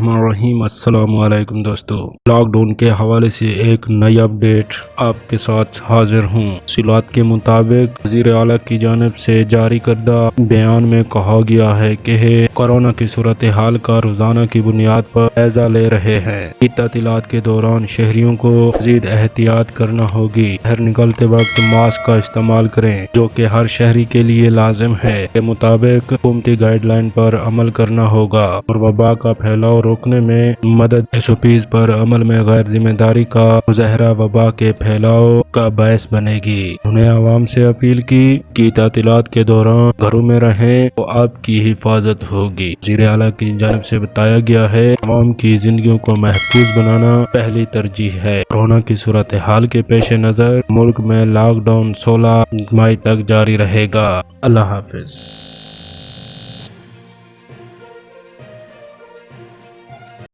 बिस्मिल्लाहिर्रहमानिर्रहीम। अस्सलाम वालेकुम दोस्तों, लॉक डाउन के हवाले से एक नई अपडेट आपके साथ हाजिर हूँ। तफसीलात के मुताबिक वज़ीर आला की जानिब से जारी करदा बयान में कहा गया है कि कोरोना की सूरत हाल का रोजाना की बुनियाद पर जायजा ले रहे हैं। तातीलात के दौरान शहरियों को मज़ीद एहतियात करना होगी। बाहर निकलते वक्त मास्क का इस्तेमाल करें, जो कि हर शहरी के लिए लाजिम है। के मुताबिक हुकूमती गाइडलाइन पर अमल करना होगा और वबा का फैलाव रोकने में मदद। SOPs पर अमल में गैर जिम्मेदारी का मुज़ाहरा वबा के फैलाव का बायस बनेगी। उन्हें आवाम से अपील की कि तातीलात के दौरान घरों में रहें तो आपकी हिफाजत होगी। वज़ीर आला की जानिब से बताया गया है, आवाम की जिंदगियों को महफूज बनाना पहली तरजीह है। कोरोना की सूरत हाल के पेश नज़र मुल्क में लॉकडाउन 16 मई तक जारी रहेगा। अल्लाह हाफिज।